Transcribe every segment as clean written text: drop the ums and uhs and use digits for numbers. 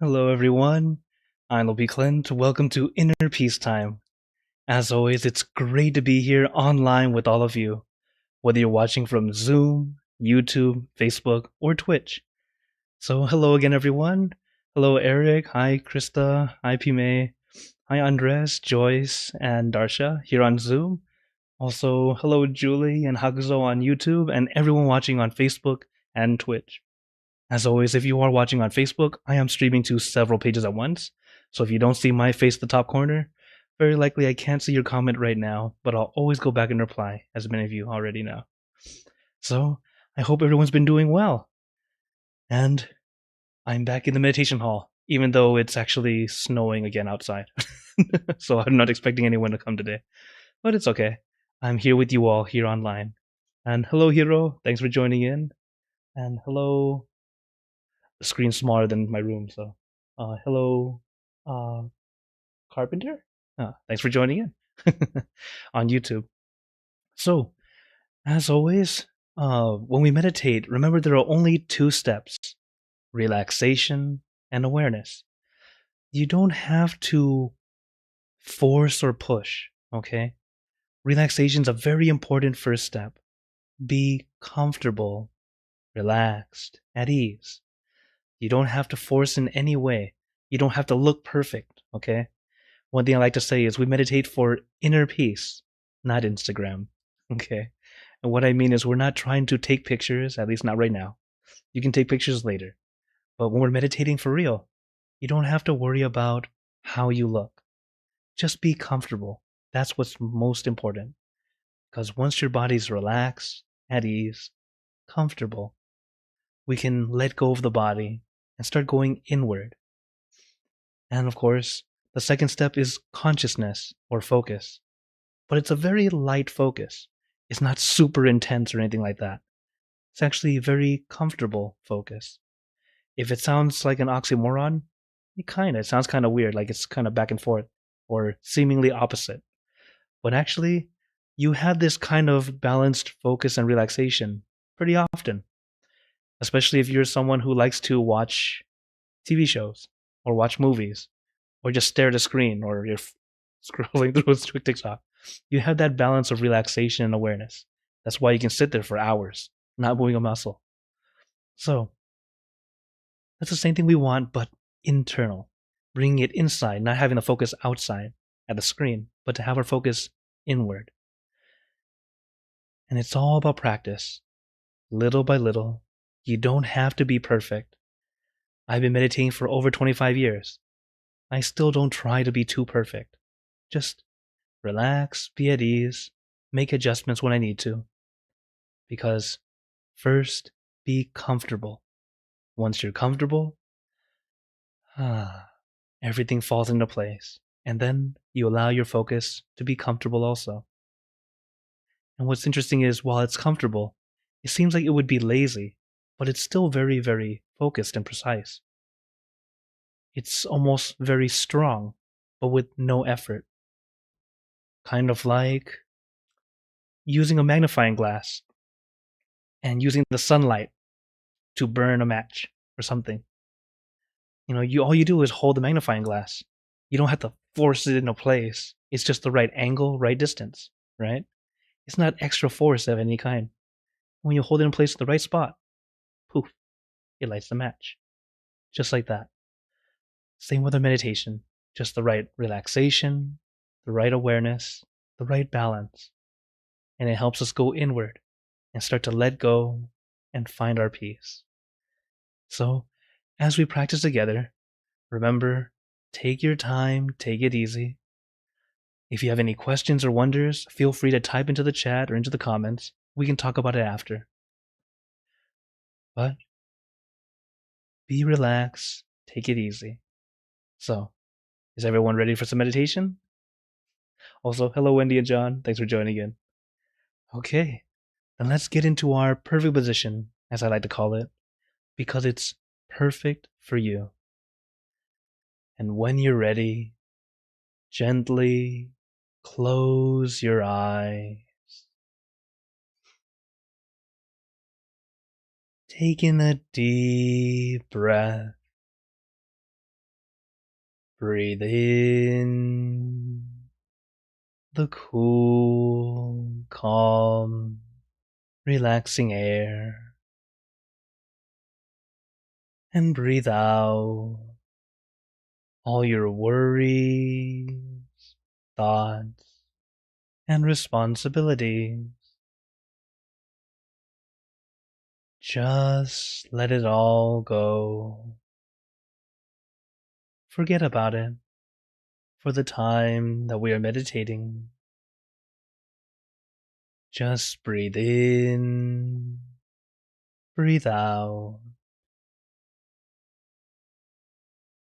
Hello, everyone. I'm Lobby Clint. Welcome to Inner Peace Time. As always, it's great to be here online with all of you, whether you're watching from Zoom, YouTube, Facebook, or Twitch. So, hello again, everyone. Hello, Eric. Hi, Krista. Hi, Pime. Hi, Andres, Joyce, and Darsha here on Zoom. Also, hello, Julie and Hakuzo on YouTube, and everyone watching on Facebook and Twitch. As always, if you are watching on Facebook, I am streaming to several pages at once. So if you don't see my face in the top corner, very likely I can't see your comment right now, but I'll always go back and reply, as many of you already know. So I hope everyone's been doing well. And I'm back in the meditation hall, even though it's actually snowing again outside. So I'm not expecting anyone to come today. But it's okay. I'm here with you all here online. And hello, Hiro. Thanks for joining in. And hello, the screen's smaller than my room, so hello, uh, Carpenter. Thanks for joining in on YouTube. So, as always, when we meditate, remember there are only two steps: relaxation and awareness. You don't have to force or push. Okay, relaxation is a very important first step. Be comfortable, relaxed, at ease. You don't have to force in any way. You don't have to look perfect, okay? One thing I like to say is we meditate for inner peace, not Instagram, okay? And what I mean is we're not trying to take pictures, at least not right now. You can take pictures later. But when we're meditating for real, you don't have to worry about how you look. Just be comfortable. That's what's most important. Because once your body's relaxed, at ease, comfortable, we can let go of the body and start going inward. And of course, the second step is consciousness or focus. But it's a very light focus. It's not super intense or anything like that. It's actually a very comfortable focus. If it sounds like an oxymoron, it sounds kind of weird, like it's kind of back and forth or seemingly opposite. But actually, you have this kind of balanced focus and relaxation pretty often, especially if you're someone who likes to watch TV shows or watch movies or just stare at a screen or you're scrolling through TikTok. You have that balance of relaxation and awareness. That's why you can sit there for hours, not moving a muscle. So that's the same thing we want, but internal. Bringing it inside, not having the focus outside at the screen, but to have our focus inward. And it's all about practice, little by little. You don't have to be perfect. I've been meditating for over 25 years. I still don't try to be too perfect. Just relax, be at ease, make adjustments when I need to. Because first, be comfortable. Once you're comfortable, everything falls into place. And then you allow your focus to be comfortable also. And what's interesting is while it's comfortable, it seems like it would be lazy, but it's still very, very focused and precise. It's almost very strong, but with no effort. Kind of like using a magnifying glass and using the sunlight to burn a match or something. You all you do is hold the magnifying glass. You don't have to force it into place. It's just the right angle, right distance, right? It's not extra force of any kind. When you hold it in place at the right spot, poof, it lights the match. Just like that. Same with our meditation. Just the right relaxation, the right awareness, the right balance. And it helps us go inward and start to let go and find our peace. So, as we practice together, remember, take your time, take it easy. If you have any questions or wonders, feel free to type into the chat or into the comments. We can talk about it after. But be relaxed, take it easy. So, is everyone ready for some meditation? Also, hello, Wendy and John. Thanks for joining in. Okay, then let's get into our perfect position, as I like to call it, because it's perfect for you. And when you're ready, gently close your eyes. Take in a deep breath Breathe in the cool, calm, relaxing air, and breathe out all your worries, thoughts, and responsibilities. Just let it all go. Forget about it for the time that we are meditating. Just breathe in, breathe out.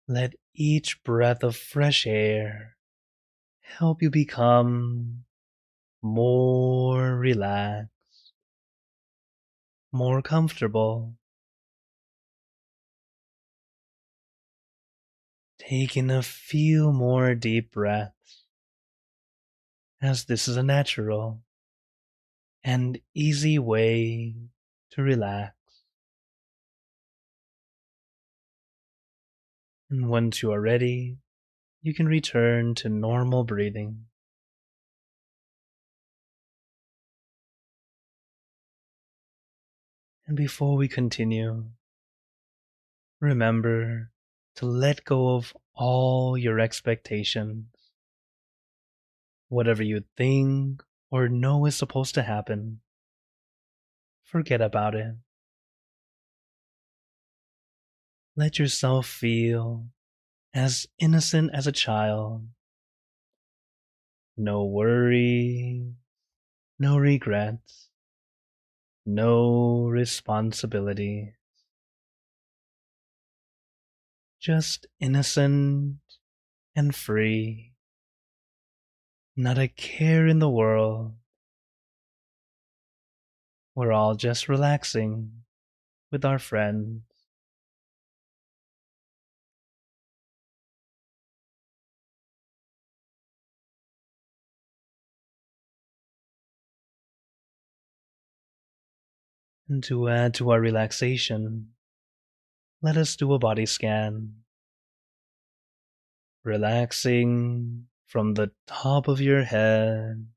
Let each breath of fresh air help you become more relaxed, more comfortable. Taking a few more deep breaths, as this is a natural and easy way to relax. And once you are ready, you can return to normal breathing. And before we continue, remember to let go of all your expectations. Whatever you think or know is supposed to happen, forget about it. Let yourself feel as innocent as a child. No worry, no regrets, no responsibility. Just innocent and free. Not a care in the world. We're all just relaxing with our friends. And to add to our relaxation, let us do a body scan. Relaxing from the top of your head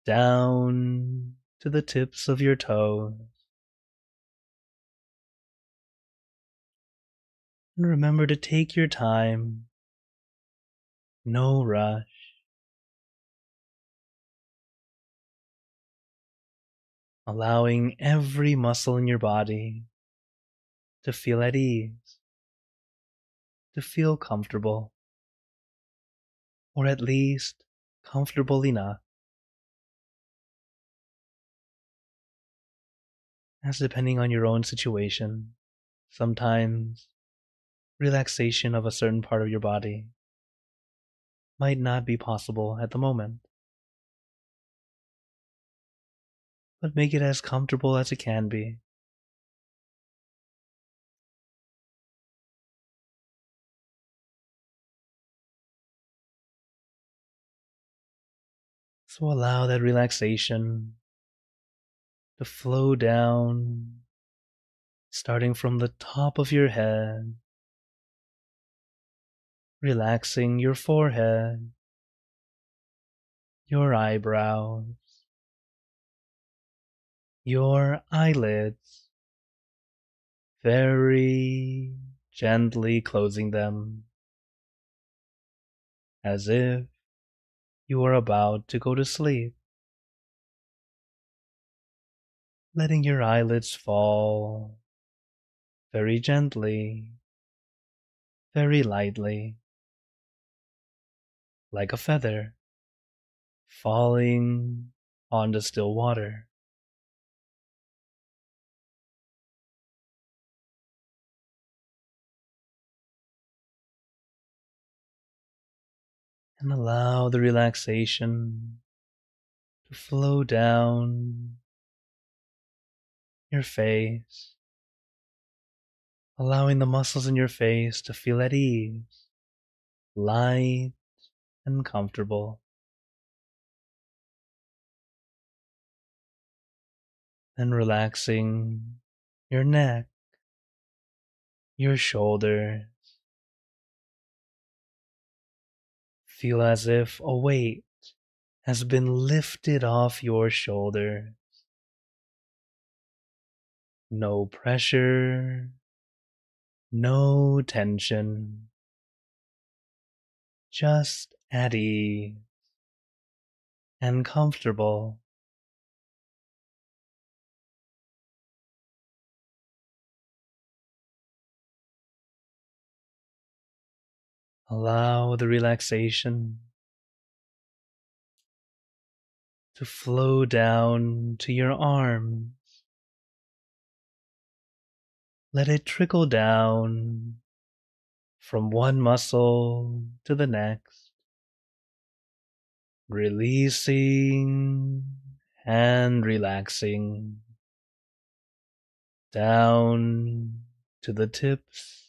down to the tips of your toes. And remember to take your time, no rush. Allowing every muscle in your body to feel at ease, to feel comfortable, or at least comfortable enough. As depending on your own situation, sometimes relaxation of a certain part of your body might not be possible at the moment. But make it as comfortable as it can be. So allow that relaxation to flow down, starting from the top of your head, relaxing your forehead, your eyebrows, your eyelids, very gently closing them, as if you are about to go to sleep. Letting your eyelids fall very gently, very lightly, like a feather falling on the still water. And allow the relaxation to flow down your face, allowing the muscles in your face to feel at ease, light and comfortable. And relaxing your neck, your shoulders, Feel as if a weight has been lifted off your shoulders. No pressure, no tension, just at ease and comfortable. Allow the relaxation to flow down to your arms. Let it trickle down from one muscle to the next, releasing and relaxing down to the tips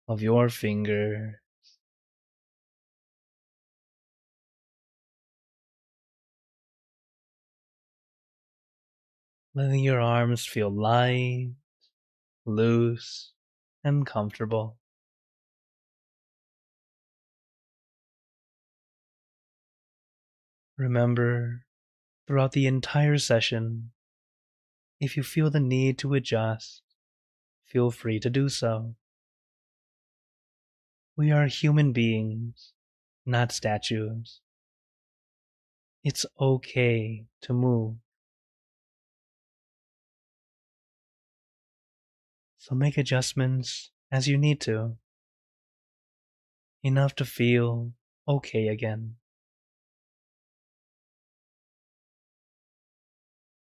of your finger. Letting your arms feel light, loose, and comfortable. Remember, throughout the entire session, if you feel the need to adjust, feel free to do so. We are human beings, not statues. It's okay to move. So make adjustments as you need to, enough to feel okay again.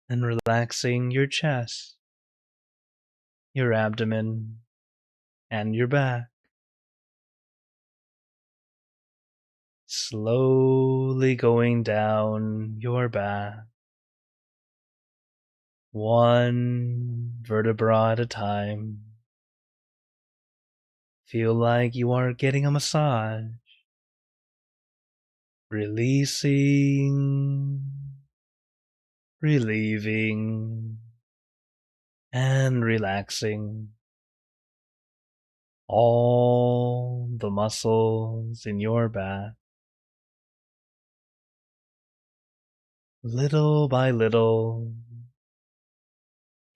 And relaxing your chest, your abdomen, and your back. Slowly going down your back, one vertebra at a time. Feel like you are getting a massage. Releasing, relieving, and relaxing all the muscles in your back. Little by little,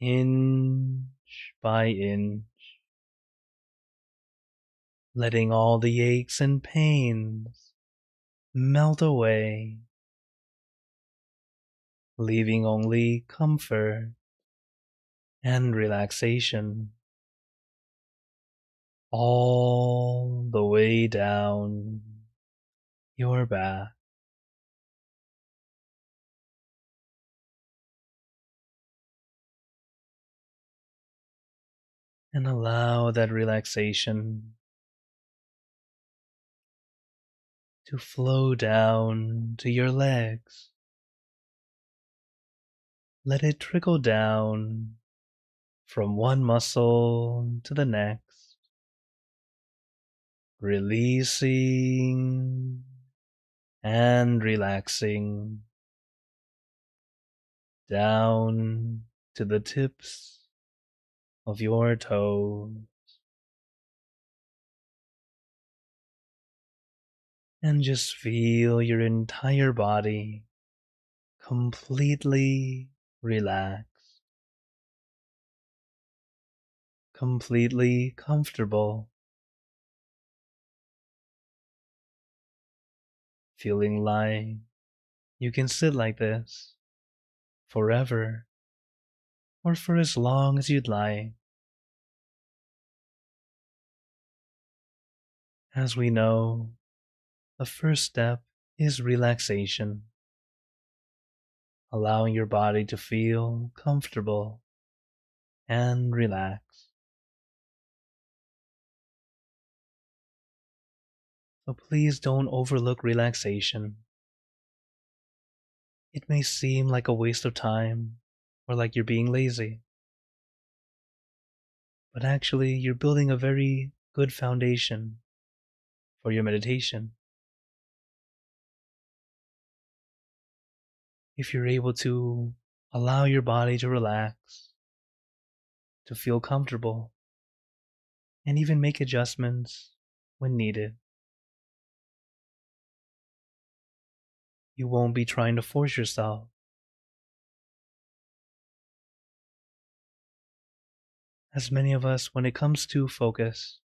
inch by inch, letting all the aches and pains melt away, leaving only comfort and relaxation all the way down your back. And allow that relaxation to flow down to your legs. Let it trickle down from one muscle to the next, releasing and relaxing down to the tips of your toes. And just feel your entire body completely relaxed, completely comfortable, feeling like you can sit like this forever or for as long as you'd like. As we know, the first step is relaxation, allowing your body to feel comfortable and relaxed. So please don't overlook relaxation. It may seem like a waste of time or like you're being lazy, but actually you're building a very good foundation for your meditation. If you're able to allow your body to relax, to feel comfortable, and even make adjustments when needed, You won't be trying to force yourself. As many of us, when it comes to focus,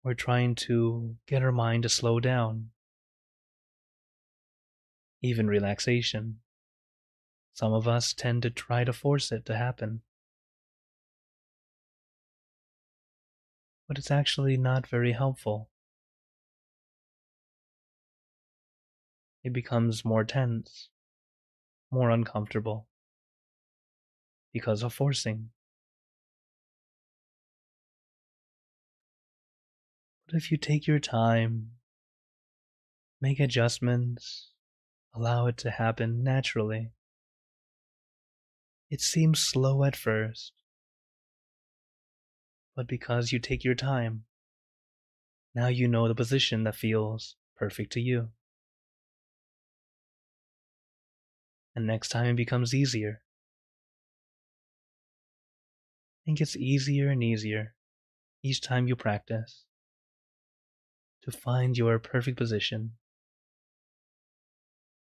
we're trying to get our mind to slow down. Even relaxation. Some of us tend to try to force it to happen. But it's actually not very helpful. It becomes more tense, more uncomfortable, because of forcing. But if you take your time, make adjustments, allow it to happen naturally. It seems slow at first, but because you take your time, now you know the position that feels perfect to you. And next time it becomes easier. It gets easier and easier each time you practice to find your perfect position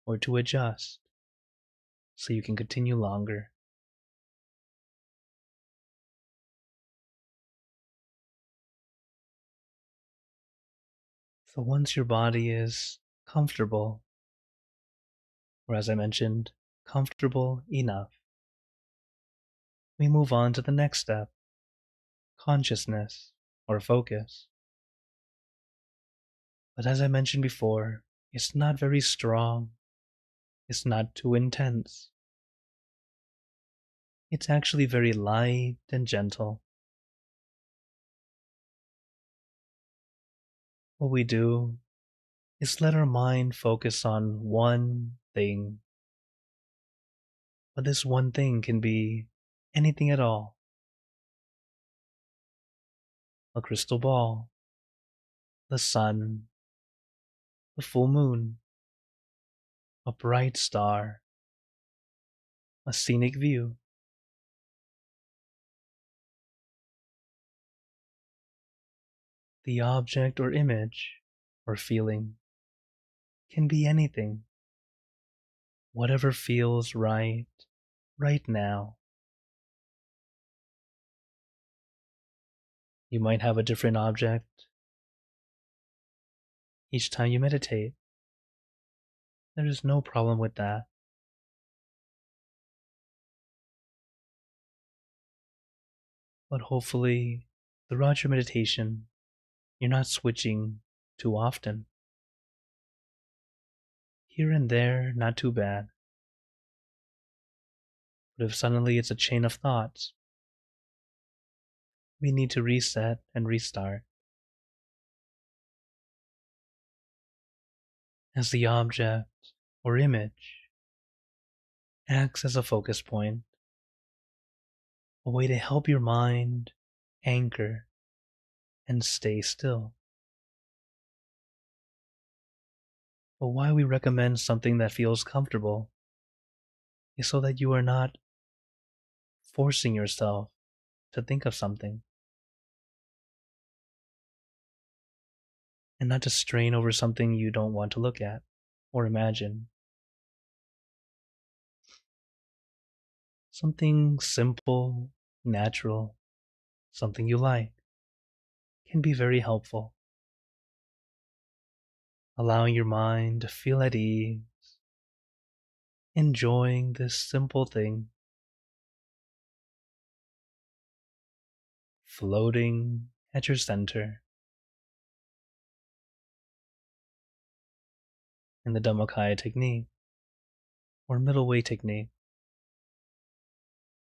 or to adjust so you can continue longer. So once your body is comfortable, or as I mentioned, comfortable enough, we move on to the next step, consciousness or focus. But as I mentioned before, it's not very strong, it's not too intense. It's actually very light and gentle. What we do is let our mind focus on one thing. But this one thing can be anything at all. A crystal ball, the sun, the full moon, a bright star, a scenic view. The object or image or feeling can be anything. Whatever feels right now. You might have a different object each time you meditate. There is no problem with that. But hopefully, throughout your meditation, you're not switching too often. Here and there, not too bad. But if suddenly it's a chain of thoughts, we need to reset and restart. As the object or image acts as a focus point, a way to help your mind anchor and stay still. But why we recommend something that feels comfortable is so that you are not forcing yourself to think of something and not to strain over something you don't want to look at or imagine. Something simple, natural, something you like can be very helpful. Allowing your mind to feel at ease, enjoying this simple thing, floating at your center. In the Dhammakaya technique, or middle way technique,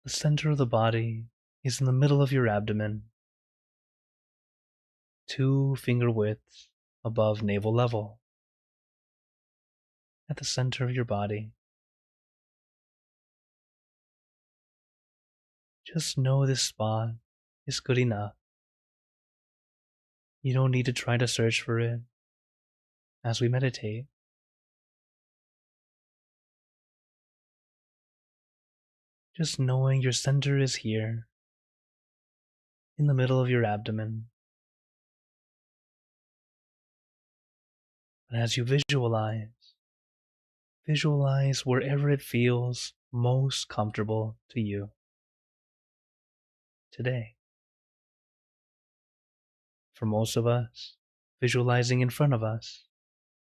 the center of the body is in the middle of your abdomen, 2 finger widths above navel level, at the center of your body. Just know this spot is good enough. You don't need to try to search for it as we meditate. Just knowing your center is here, in the middle of your abdomen. But as you visualize Visualize wherever it feels most comfortable to you today. For most of us, visualizing in front of us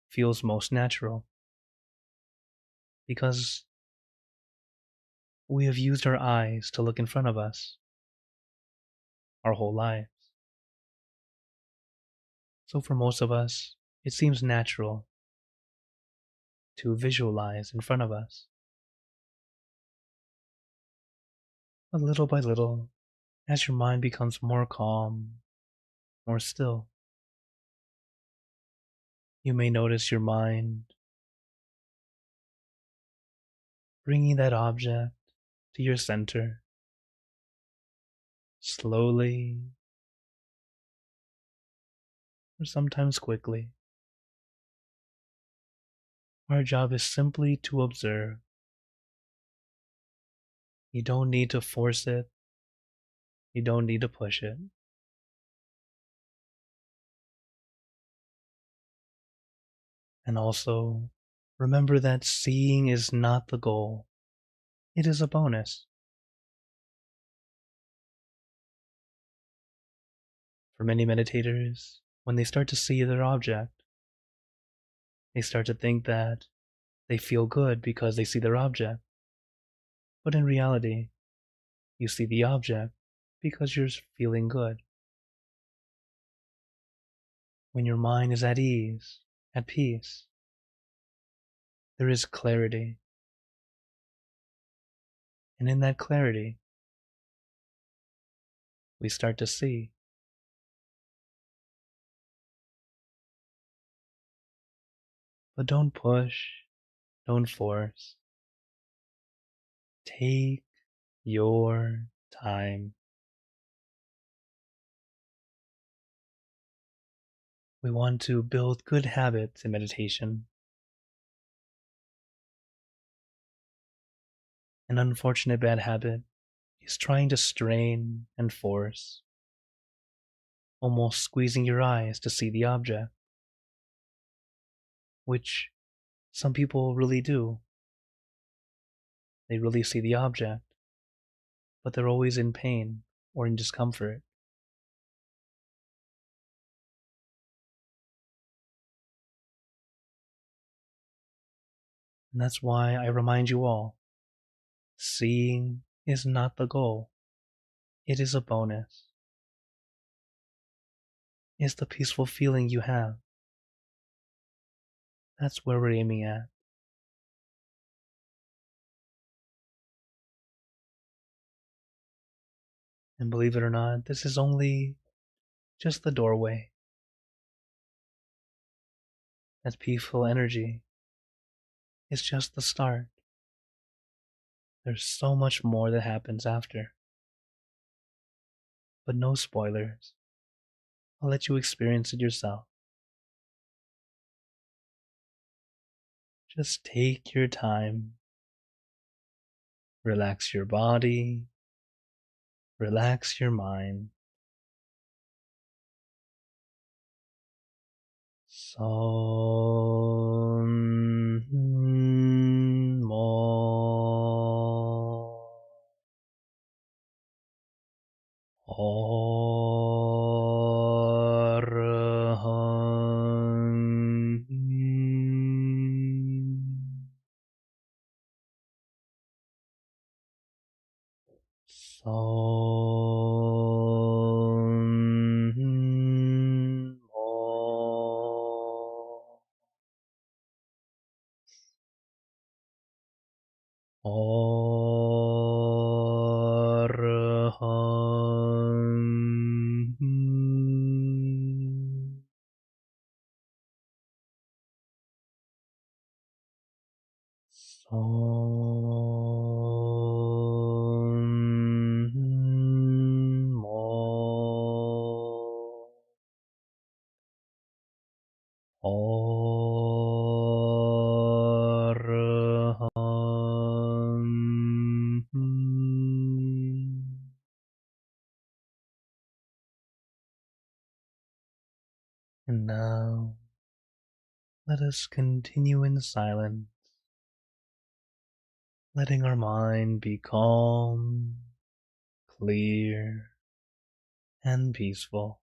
feels most natural because we have used our eyes to look in front of us our whole lives. So for most of us, it seems natural to visualize in front of us. But little by little, as your mind becomes more calm, more still, you may notice your mind bringing that object to your center slowly or sometimes quickly. Our job is simply to observe. You don't need to force it. You don't need to push it. And also, remember that seeing is not the goal. It is a bonus. For many meditators, when they start to see their object, they start to think that they feel good because they see their object. But in reality, you see the object because you're feeling good. When your mind is at ease, at peace, there is clarity. And in that clarity, we start to see. But don't push, don't force. Take your time. We want to build good habits in meditation. An unfortunate bad habit is trying to strain and force, almost squeezing your eyes to see the object, which some people really do. They really see the object, but they're always in pain or in discomfort. And that's why I remind you all, seeing is not the goal. It is a bonus. It's the peaceful feeling you have. That's where we're aiming at. And believe it or not, this is only just the doorway. That peaceful energy is just the start. There's so much more that happens after. But no spoilers. I'll let you experience it yourself. Just take your time. Relax your body. Relax your mind. Mo And now, let us continue in silence letting our mind be calm, clear, and peaceful.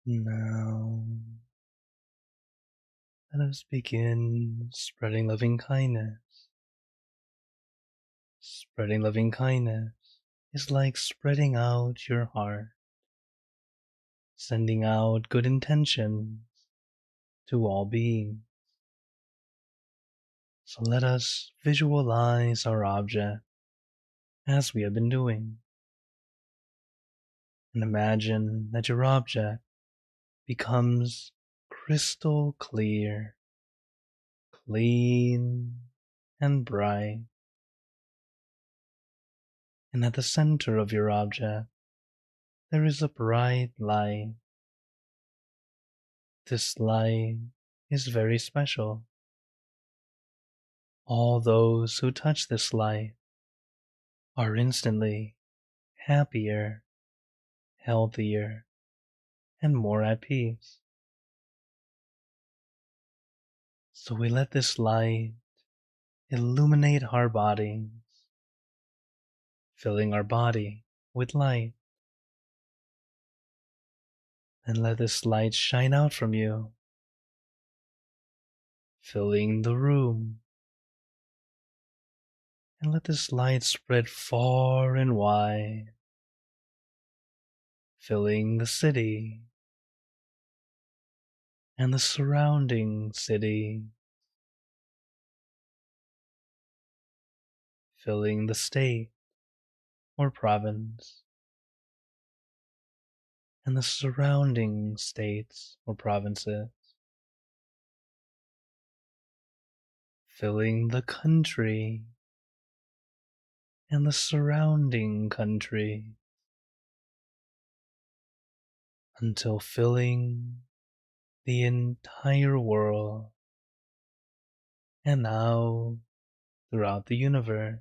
Now, let us begin spreading loving kindness. Spreading loving kindness is like spreading out your heart, sending out good intentions to all beings. So let us visualize our object as we have been doing, and imagine that your object becomes crystal clear, clean, and bright. And at the center of your object, there is a bright light. This light is very special. All those who touch this light are instantly happier, healthier, and more at peace. So we let this light illuminate our bodies, filling our body with light. And let this light shine out from you, filling the room. And let this light spread far and wide, filling the city and the surrounding city, filling the state or province and the surrounding states or provinces, filling the country and the surrounding country, until filling the entire world and now throughout the universe.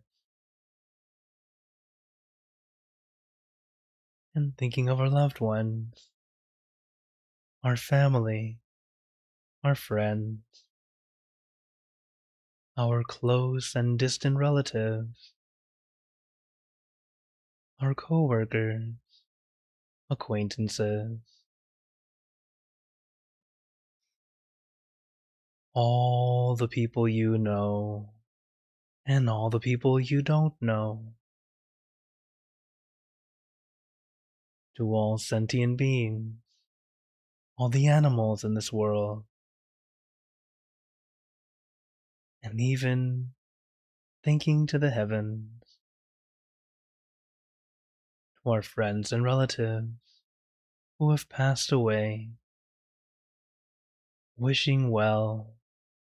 And thinking of our loved ones, our family, our friends, our close and distant relatives, our co-workers, acquaintances, all the people you know, and all the people you don't know, to all sentient beings, all the animals in this world, and even thinking to the heavens, to our friends and relatives who have passed away, wishing well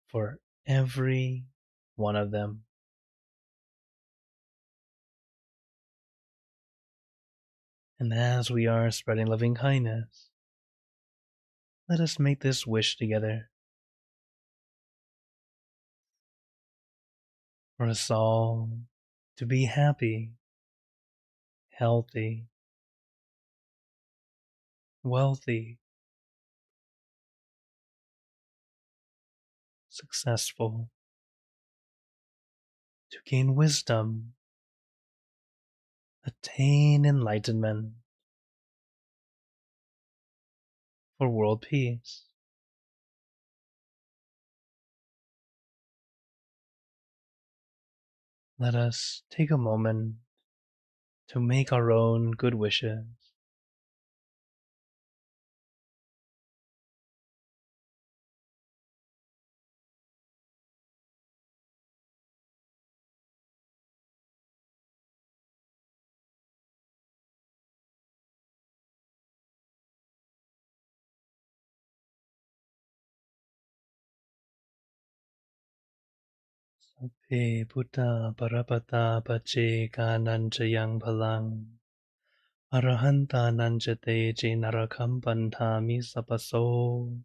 for every one of them. And as we are spreading loving kindness, let us make this wish together for us all to be happy, healthy, wealthy, successful, to gain wisdom, attain enlightenment, for world peace. Let us take a moment to make our own good wishes. Sape Buddha Parapata Pache Kananchayang Palang Arahanta Nanjate Narakam Pantami Sapaso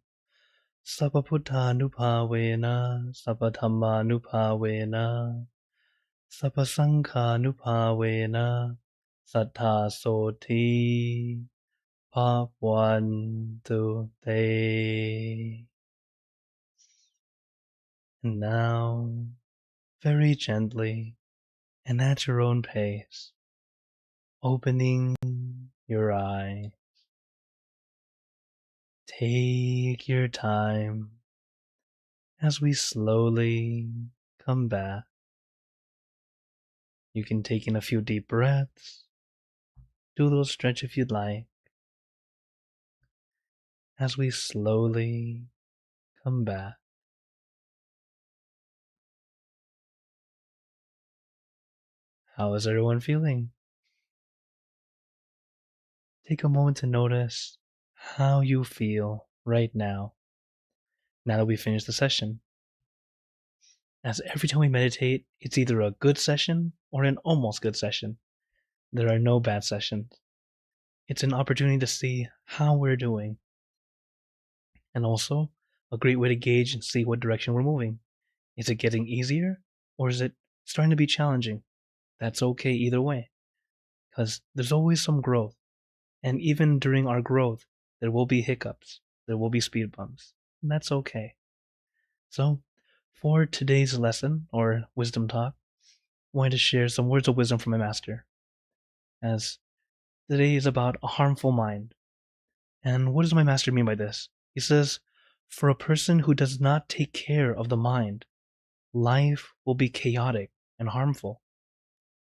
Sapaputanupavena Sapathamanupavena Sapasankhanupavena Sattha Soti Bhagwantu Te. And now, very gently and at your own pace, opening your eye. Take your time as we slowly come back. You can take in a few deep breaths. Do a little stretch if you'd like. As we slowly come back. How is everyone feeling? Take a moment to notice how you feel right now that we finish the session. As every time we meditate, it's either a good session or an almost good session. There are no bad sessions. It's an opportunity to see how we're doing, and also a great way to gauge and see what direction we're moving. Is it getting easier, or is it starting to be challenging? That's okay either way, because there's always some growth, and even during our growth, there will be hiccups, there will be speed bumps, and that's okay. So, for today's lesson, or wisdom talk, I wanted to share some words of wisdom from my master, as today is about a harmful mind. And what does my master mean by this? He says, for a person who does not take care of the mind, life will be chaotic and harmful.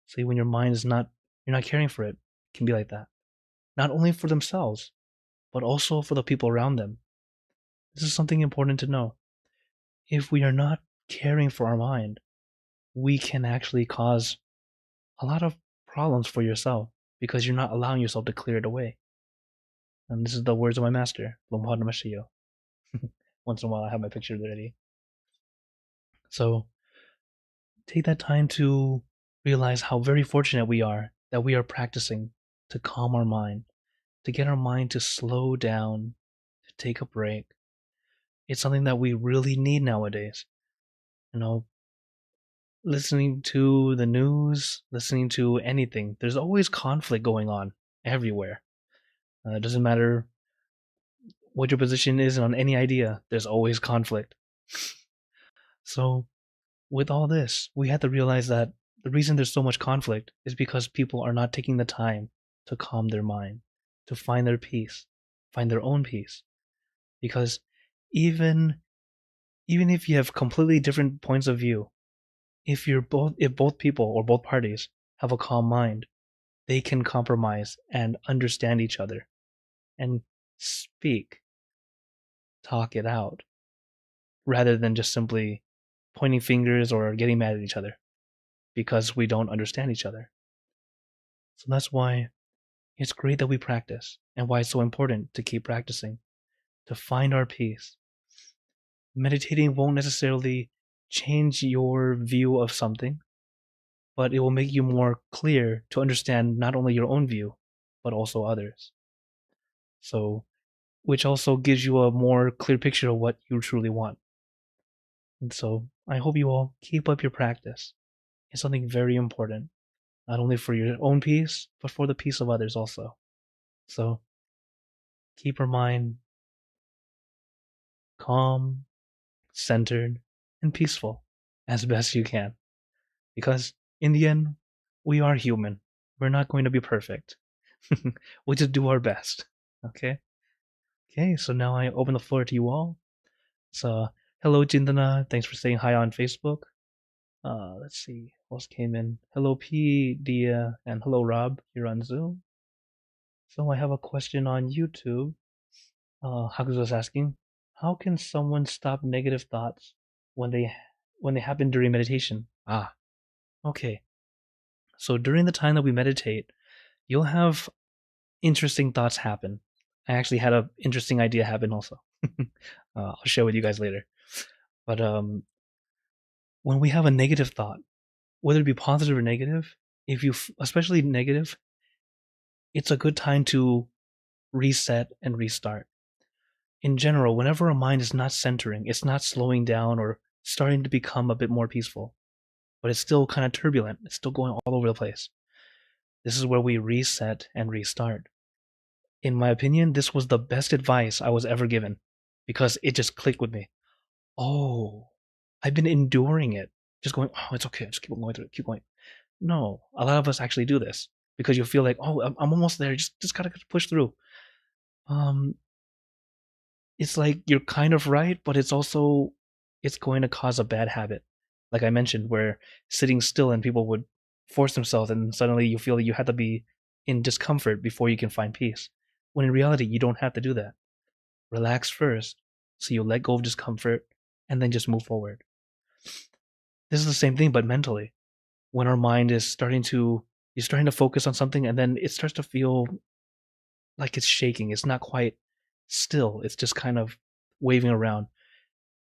See, when your mind is not, you're not caring for it, it can be like that. Not only for themselves, but also for the people around them. This is something important to know. If we are not caring for our mind, we can actually cause a lot of problems for yourself because you're not allowing yourself to clear it away. And this is the words of my master, Once in a while I have my picture ready. So take that time to realize how very fortunate we are that we are practicing to calm our mind, to get our mind to slow down, to take a break. It's something that we really need nowadays. You know, listening to the news, listening to anything, there's always conflict going on everywhere. It doesn't matter what your position is on any idea, there's always conflict. So, with all this, we have to realize that the reason there's so much conflict is because people are not taking the time to calm their mind, to find their peace, find their own peace. Because even if you have completely different points of view, if both people or both parties have a calm mind, they can compromise and understand each other and speak, talk it out, rather than just simply pointing fingers or getting mad at each other because we don't understand each other. So that's why it's great that we practice and why it's so important to keep practicing, to find our peace. Meditating won't necessarily change your view of something, but it will make you more clear to understand not only your own view, but also others. So, which also gives you a more clear picture of what you truly want. And so, I hope you all keep up your practice. It's something very important, not only for your own peace, but for the peace of others also. So, keep your mind calm, centered, and peaceful as best you can. Because in the end, we are human. We're not going to be perfect. We'll just do our best. Okay? Okay, so now I open the floor to you all. So, hello, Jindana. Thanks for saying hi on Facebook. Let's see. What else came in? Hello, P, Dia, and hello, Rob. You're on Zoom. So, I have a question on YouTube. Haku's was asking, how can someone stop negative thoughts when they happen during meditation? Ah, okay. So during the time that we meditate, you'll have interesting thoughts happen. I actually had an interesting idea happen also. I'll share with you guys later. But when we have a negative thought, whether it be positive or negative, if you especially negative, it's a good time to reset and restart. In general, whenever a mind is not centering, it's not slowing down or starting to become a bit more peaceful, but it's still kind of turbulent. It's still going all over the place. This is where we reset and restart. In my opinion, this was the best advice I was ever given because it just clicked with me. Oh, I've been enduring it. Just going, oh, it's okay. Just keep going through it. Keep going. No, a lot of us actually do this because you feel like, oh, I'm almost there. Just gotta push through. Um, it's like you're kind of right, but it's also it's going to cause a bad habit. Like I mentioned, where sitting still and people would force themselves and suddenly you feel that you have to be in discomfort before you can find peace. When in reality, you don't have to do that. Relax first, so you let go of discomfort and then just move forward. This is the same thing, but mentally. When our mind is you're starting to focus on something and then it starts to feel like it's shaking. It's not quite still. It's just kind of waving around.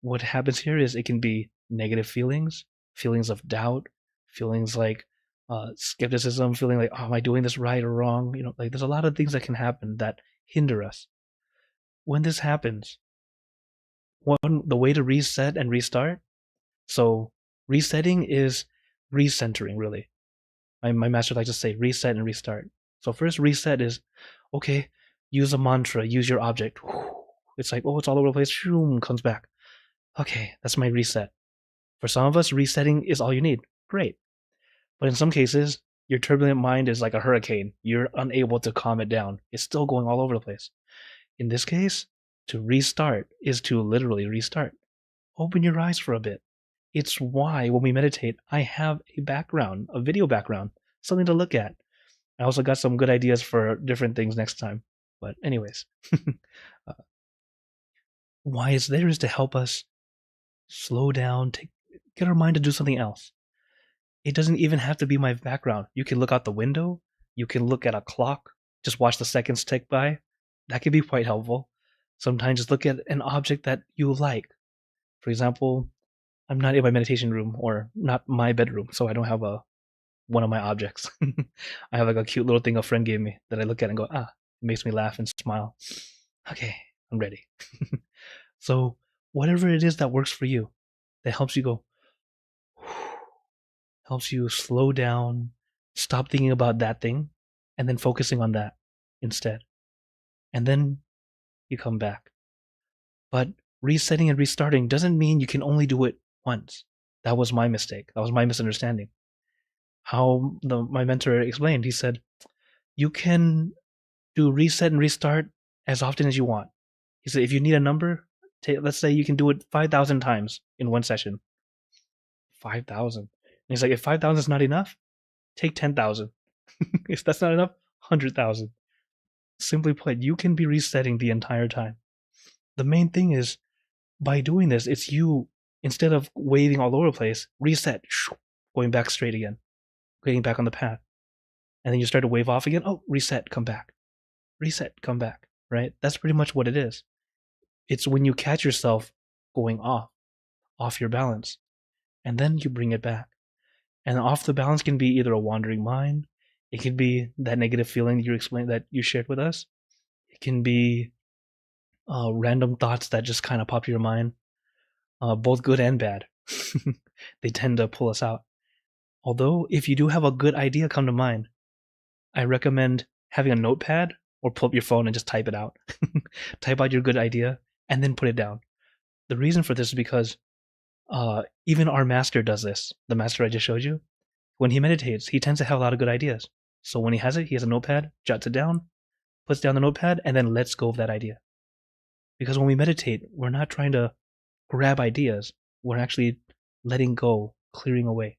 What happens here is it can be negative feelings, feelings of doubt, feelings like skepticism, feeling like, oh, am I doing this right or wrong? Like there's a lot of things that can happen that hinder us. When this happens, the way to reset and restart. So resetting is recentering, really. My master likes to say reset and restart. So first reset is, okay, use a mantra, use your object. It's like, oh, it's all over the place. Shoom, comes back. Okay, that's my reset. For some of us, resetting is all you need. Great. But in some cases, your turbulent mind is like a hurricane. You're unable to calm it down. It's still going all over the place. In this case, to restart is to literally restart. Open your eyes for a bit. It's why when we meditate, I have a background, a video background, something to look at. I also got some good ideas for different things next time. But anyways, uh, why it's there is to help us slow down, get our mind to do something else. It doesn't even have to be my background. You can look out the window. You can look at a clock. Just watch the seconds tick by. That can be quite helpful. Sometimes just look at an object that you like. For example, I'm not in my meditation room or not my bedroom, so I don't have one of my objects. I have like a cute little thing a friend gave me that I look at and go, it makes me laugh and smile. Okay, I'm ready. So whatever it is that works for you, that helps you go, helps you slow down, stop thinking about that thing, and then focusing on that instead. And then you come back. But resetting and restarting doesn't mean you can only do it once. That was my mistake. That was my misunderstanding. How my mentor explained, he said, you can do reset and restart as often as you want. He said, if you need a number, let's say you can do it 5,000 times in one session. 5,000. And he's like, if 5,000 is not enough, take 10,000. If that's not enough, 100,000. Simply put, you can be resetting the entire time. The main thing is, by doing this, it's you, instead of waving all over the place, reset, going back straight again, getting back on the path. And then you start to wave off again. Oh, reset, come back. Reset, come back, right? That's pretty much what it is. It's when you catch yourself going off your balance, and then you bring it back. And off the balance can be either a wandering mind, it can be that negative feeling you explained that you shared with us. It can be random thoughts that just kind of pop your mind, both good and bad. They tend to pull us out. Although, if you do have a good idea come to mind, I recommend having a notepad or pull up your phone and just type it out. Type out your good idea and then put it down. The reason for this is because even our master does this. The master I just showed you, when he meditates, he tends to have a lot of good ideas. So when he has a notepad, jots it down, puts down the notepad, and then lets go of that idea. Because when we meditate, we're not trying to grab ideas. We're actually letting go, clearing away.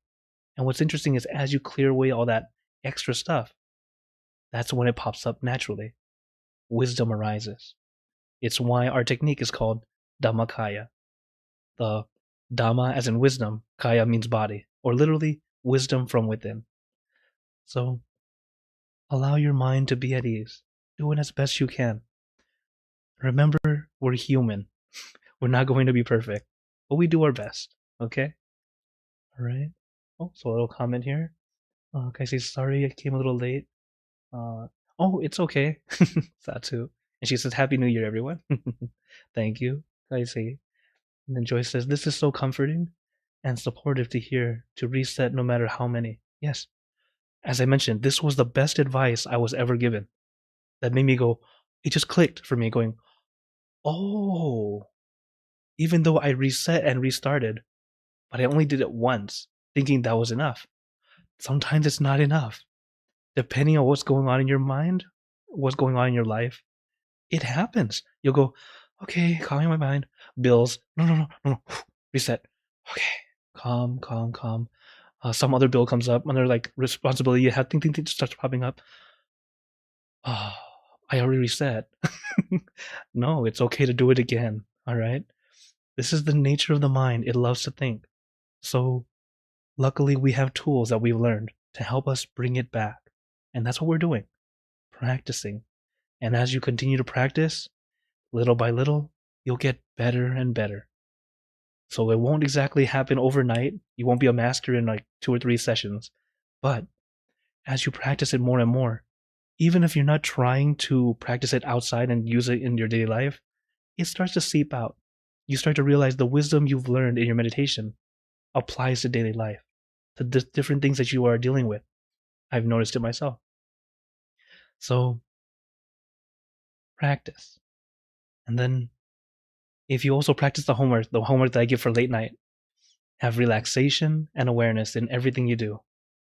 And what's interesting is as you clear away all that extra stuff, that's when it pops up naturally. Wisdom arises. It's why our technique is called Dhammakaya. The Dhamma as in wisdom, Kaya means body, or literally wisdom from within. So allow your mind to be at ease. Do it as best you can. Remember, we're human. We're not going to be perfect, but we do our best. Okay? All right. Oh, so a little comment here. Can I say sorry? I came a little late. Oh, it's okay. Satu. And she says, Happy New Year, everyone. Thank you. I say. And then Joyce says, This is so comforting and supportive to hear, to reset no matter how many. Yes. As I mentioned, this was the best advice I was ever given. That made me go, it just clicked for me going, oh, even though I reset and restarted, but I only did it once, thinking that was enough. Sometimes it's not enough. Depending on what's going on in your mind, what's going on in your life, it happens. You'll go, Okay, calming my mind. Bills. No. Reset. Okay, calm. Some other bill comes up, another like responsibility you have, ting, starts popping up. Oh, I already reset. No, it's okay to do it again. All right. This is the nature of the mind. It loves to think. So, luckily, we have tools that we've learned to help us bring it back. And that's what we're doing, practicing. And as you continue to practice, little by little, you'll get better and better. So it won't exactly happen overnight. You won't be a master in like 2 or 3 sessions. But as you practice it more and more, even if you're not trying to practice it outside and use it in your daily life, it starts to seep out. You start to realize the wisdom you've learned in your meditation applies to daily life, to the different things that you are dealing with. I've noticed it myself. So practice. And then if you also practice the homework that I give for late night, have relaxation and awareness in everything you do.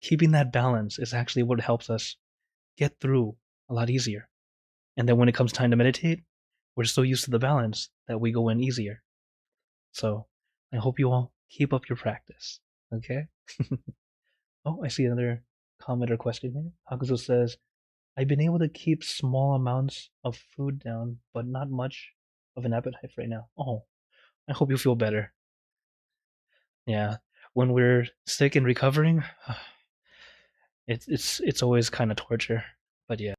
Keeping that balance is actually what helps us get through a lot easier. And then when it comes time to meditate, we're so used to the balance that we go in easier. So I hope you all keep up your practice. Okay? Oh, I see another comment or question here. Hakuzo says, I've been able to keep small amounts of food down, but not much of an appetite right now. Oh, I hope you feel better. Yeah. When we're sick and recovering, it's always kind of torture. But yeah.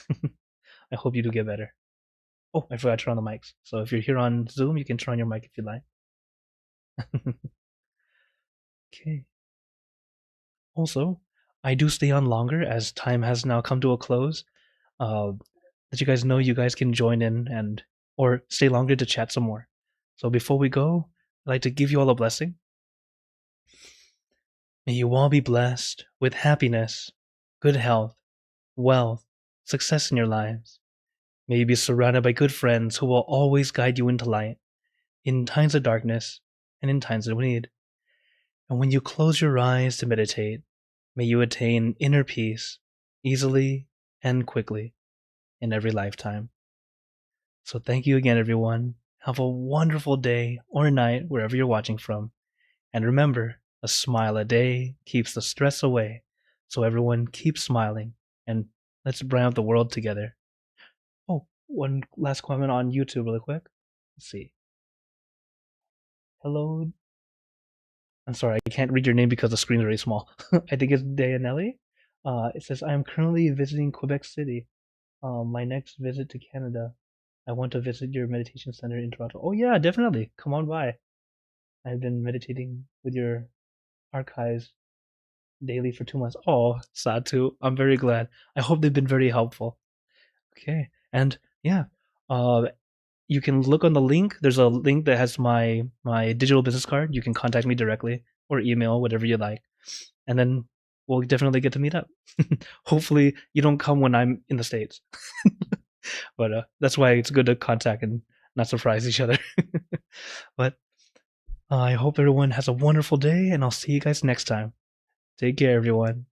I hope you do get better. Oh, I forgot to turn on the mics. So if you're here on Zoom, you can turn on your mic if you'd like. Okay. Also, I do stay on longer as time has now come to a close. Let you guys know you guys can join in and or stay longer to chat some more. So before we go, I'd like to give you all a blessing. May you all be blessed with happiness, good health, wealth, success in your lives. May you be surrounded by good friends who will always guide you into light in times of darkness and in times of need. And when you close your eyes to meditate, may you attain inner peace easily and quickly in every lifetime. So thank you again, everyone. Have a wonderful day or night wherever you're watching from. And remember, a smile a day keeps the stress away. So everyone keep smiling and let's brighten up the world together. Oh, one last comment on YouTube really quick. Let's see. Hello. I'm sorry, I can't read your name because the screen is very small. I think it's Dayanelli. It says, I am currently visiting Quebec City. My next visit to Canada. I want to visit your meditation center in Toronto. Oh yeah, definitely. Come on by. I've been meditating with your archives daily for 2 months. Oh, sad too. I'm very glad. I hope they've been very helpful. Okay. And yeah, uh, you can look on the link. There's a link that has my digital business card. You can contact me directly or email, whatever you like. And then we'll definitely get to meet up. Hopefully you don't come when I'm in the States. But that's why it's good to contact and not surprise each other. But I hope everyone has a wonderful day, and I'll see you guys next time. Take care, everyone.